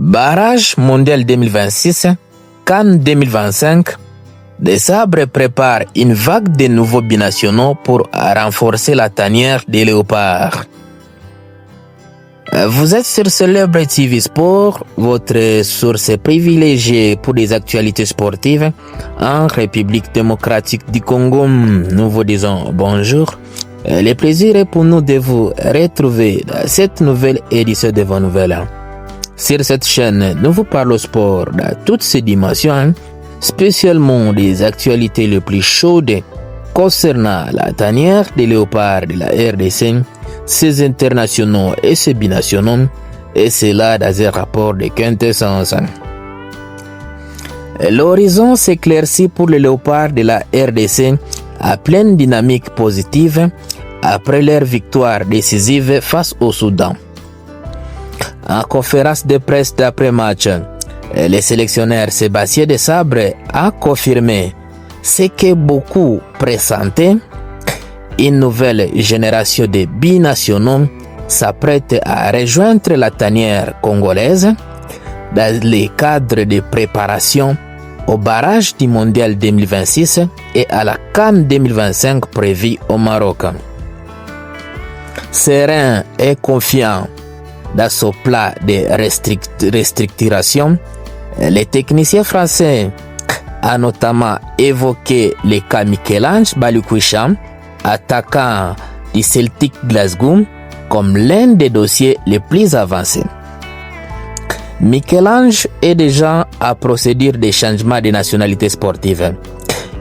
Barrage mondial 2026, CAN 2025, des sabres préparent une vague de nouveaux binationaux pour renforcer la tanière des léopards. Vous êtes sur Célèbre TV Sport, votre source privilégiée pour les actualités sportives en République démocratique du Congo. Nous vous disons bonjour. Le plaisir est pour nous de vous retrouver dans cette nouvelle édition de vos nouvelles. Sur cette chaîne, nous vous parlons sport dans toutes ses dimensions, spécialement des actualités les plus chaudes concernant la tanière des léopards de la RDC, ses internationaux et ses binationaux, et cela dans un rapport de quintessence. L'horizon s'éclaircit pour les léopards de la RDC à pleine dynamique positive après leur victoire décisive face au Soudan. En conférence de presse d'après-match, le sélectionneur Sébastien Desabre a confirmé ce que beaucoup pressentaient. Une nouvelle génération de binationaux s'apprête à rejoindre la tanière congolaise dans les cadres de préparation au barrage du Mondial 2026 et à la CAN 2025 prévue au Maroc. Serein et confiant dans son plat de restructuration, les techniciens français a notamment évoqué le cas Michel-Ange Balikwisha, attaquant du Celtic Glasgow, comme l'un des dossiers les plus avancés. Michel-Ange est déjà à procédure de changement de nationalité sportive.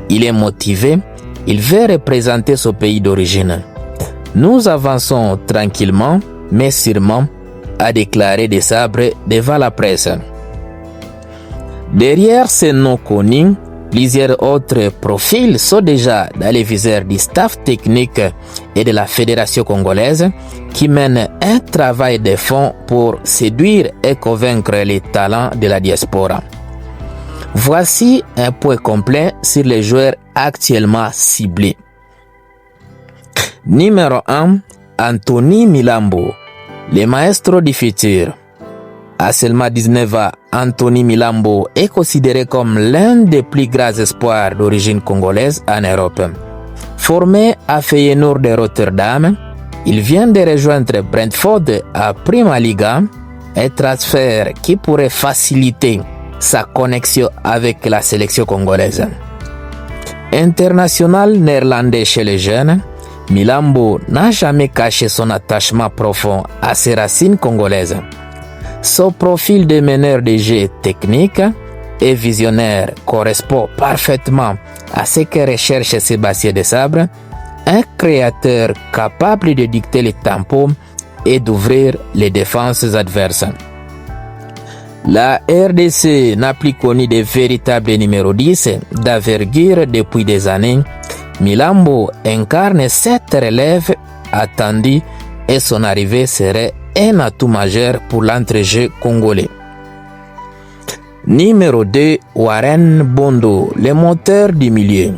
Il est motivé, il veut représenter son pays d'origine. Nous avançons tranquillement, mais sûrement, a déclaré Desabre devant la presse. Derrière ces noms connus, plusieurs autres profils sont déjà dans les viseurs du staff technique et de la Fédération congolaise qui mènent un travail de fond pour séduire et convaincre les talents de la diaspora. Voici un point complet sur les joueurs actuellement ciblés. Numéro 1, Anthony Milambo, le maestro du futur. À seulement 19 ans, Anthony Milambo est considéré comme l'un des plus grands espoirs d'origine congolaise en Europe. Formé à Feyenoord de Rotterdam, il vient de rejoindre Brentford à Prima Liga, un transfert qui pourrait faciliter sa connexion avec la sélection congolaise. International néerlandais chez les jeunes, Milambo n'a jamais caché son attachement profond à ses racines congolaises. Son profil de meneur de jeu technique et visionnaire correspond parfaitement à ce que recherche Sébastien Desabre, un créateur capable de dicter les tempos et d'ouvrir les défenses adverses. La RDC n'a plus connu de véritable numéro 10 d'envergure depuis des années. Milambo incarne cette relève attendue et son arrivée serait un atout majeur pour l'entrejeu congolais. Numéro 2, Warren Bondo, le moteur du milieu.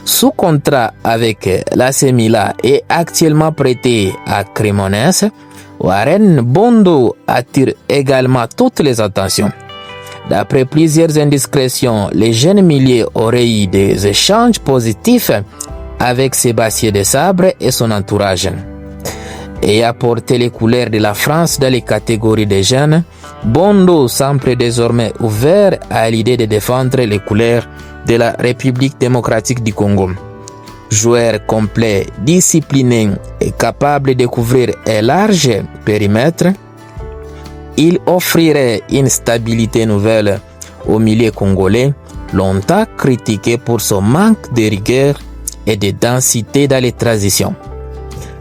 Sous contrat avec l'AC Milan et actuellement prêté à Cremonese, Warren Bondo attire également toutes les attentions. D'après plusieurs indiscrétions, les jeunes milieux auraient eu des échanges positifs avec Sébastien Desabre et son entourage. Et a porté les couleurs de la France dans les catégories des jeunes, Bondo semble désormais ouvert à l'idée de défendre les couleurs de la République démocratique du Congo. Joueur complet, discipliné et capable de couvrir un large périmètre, il offrirait une stabilité nouvelle au milieu congolais, longtemps critiqué pour son manque de rigueur et de densité dans les transitions.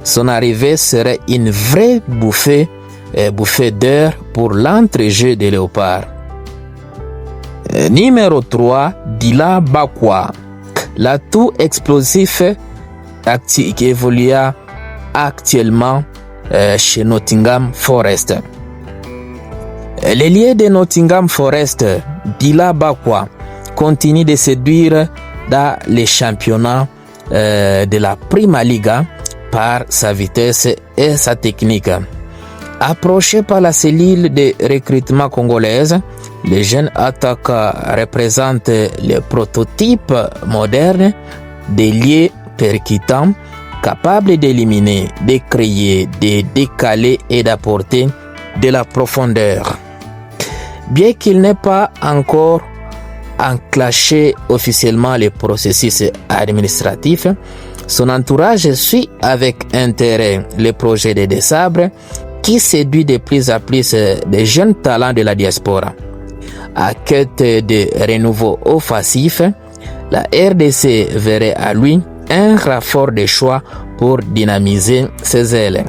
Son arrivée serait une vraie bouffée d'air pour l'entrejeu des léopards. Numéro 3, Dila Bakwa, l'atout explosif qui évolue actuellement chez Nottingham Forest. L'ailier de Nottingham Forest, Dila Bakwa, continue de séduire dans les championnats de la Prima Liga par sa vitesse et sa technique. Approchés par la cellule de recrutement congolaise, les jeunes attaquants représentent le prototype moderne d'ailier percutant, capable d'éliminer, de créer, de décaler et d'apporter de la profondeur. Bien qu'il n'ait pas encore enclenché officiellement les processus administratifs, son entourage suit avec intérêt le projet de Desabre qui séduit de plus en plus des jeunes talents de la diaspora. À quête de renouveau offensif, la RDC verrait à lui un renfort de choix pour dynamiser ses ailes.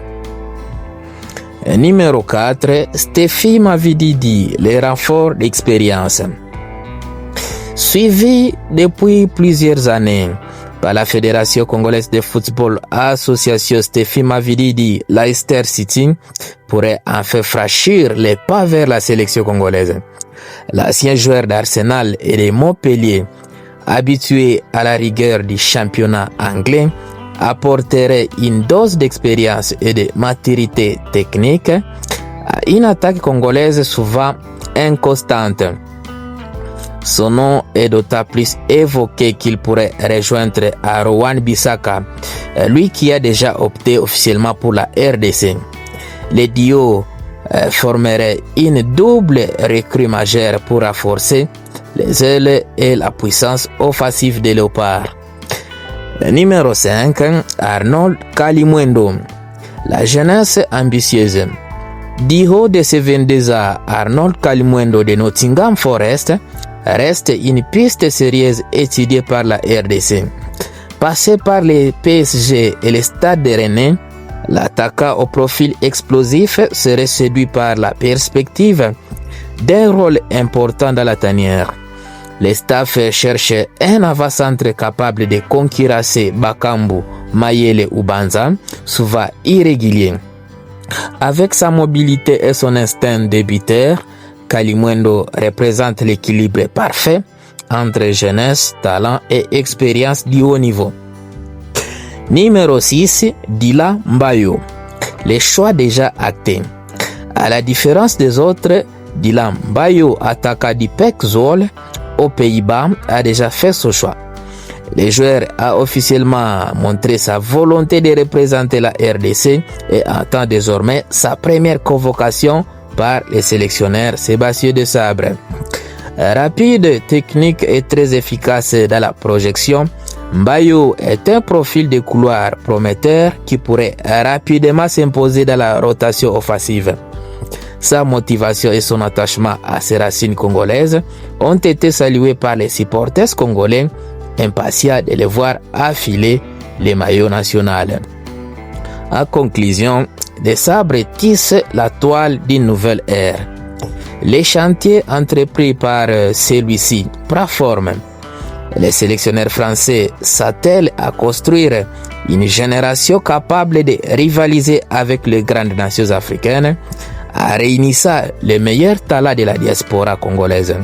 Numéro 4, Stephy Mavididi, les renforts d'expérience. Suivi depuis plusieurs années par la Fédération congolaise de football, association Stephy Mavididi, Leicester City pourrait enfin franchir les pas vers la sélection congolaise. L'ancien joueur d'Arsenal et de Montpellier, habitué à la rigueur du championnat anglais, apporterait une dose d'expérience et de maturité technique à une attaque congolaise souvent inconstante. Son nom est d'autant plus évoqué qu'il pourrait rejoindre Rowan Bissaka, lui qui a déjà opté officiellement pour la RDC. Les duos formeraient une double recrue majeure pour renforcer les ailes et la puissance offensive des Léopards. Numéro 5, Arnold Kalimwendo, la jeunesse ambitieuse. Du haut de ses 22 ans, Arnold Kalimwendo de Nottingham Forest reste une piste sérieuse étudiée par la RDC. Passé par les PSG et les Stades de Rennes, l'attaquant au profil explosif serait séduit par la perspective d'un rôle important dans la tanière. Le staff cherche un avant-centre capable de concurrencer Bakambu, Mayele ou Banza, souvent irrégulier. Avec sa mobilité et son instinct de buteur, Kalimwendo représente l'équilibre parfait entre jeunesse, talent et expérience du haut niveau. Numéro 6, Dila Mbayo. Les choix déjà actés. À la différence des autres, Dila Mbayo, attaquant du PEC Zwolle aux Pays-Bas, a déjà fait son choix. Le joueur a officiellement montré sa volonté de représenter la RDC et attend désormais sa première convocation par le sélectionneur Sébastien Desabre. Rapide, technique et très efficace dans la projection, Mbayo est un profil de couloir prometteur qui pourrait rapidement s'imposer dans la rotation offensive. Sa motivation et son attachement à ses racines congolaises ont été salués par les supporters congolais, impatients de le voir affiler les maillots nationaux. En conclusion, Desabre tisse la toile d'une nouvelle ère. Les chantiers entrepris par celui-ci prennent forme. Les sélectionneurs français s'attellent à construire une génération capable de rivaliser avec les grandes nations africaines, en réunissant les meilleurs talents de la diaspora congolaise.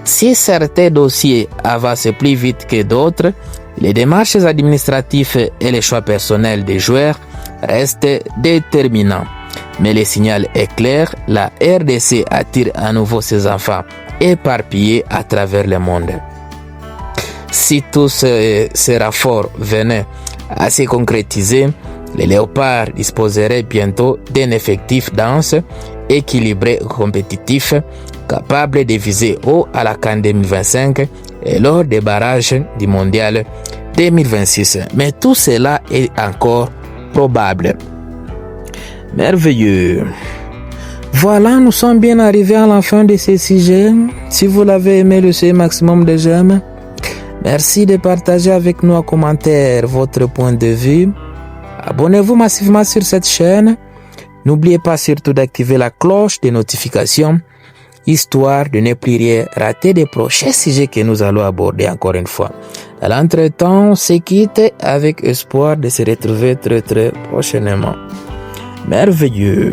Si certains dossiers avancent plus vite que d'autres, les démarches administratives et les choix personnels des joueurs restent déterminants. Mais le signal est clair, la RDC attire à nouveau ses enfants éparpillés à travers le monde. Si tous ces renforts venaient à se concrétiser, les Léopards disposeraient bientôt d'un effectif dense, équilibré et compétitif, capable de viser haut à la CAN 2025 et lors des barrages du Mondial 2026. Mais tout cela est encore probable. Merveilleux. Voilà, nous sommes bien arrivés à la fin de ce sujet. Si vous l'avez aimé, laissez maximum de j'aime. Merci de partager avec nous en commentaire votre point de vue. Abonnez-vous massivement sur cette chaîne. N'oubliez pas surtout d'activer la cloche de notification, histoire de ne plus rien rater des prochains sujets que nous allons aborder encore une fois. À l'entretemps, on se quitte avec espoir de se retrouver très prochainement. Merveilleux.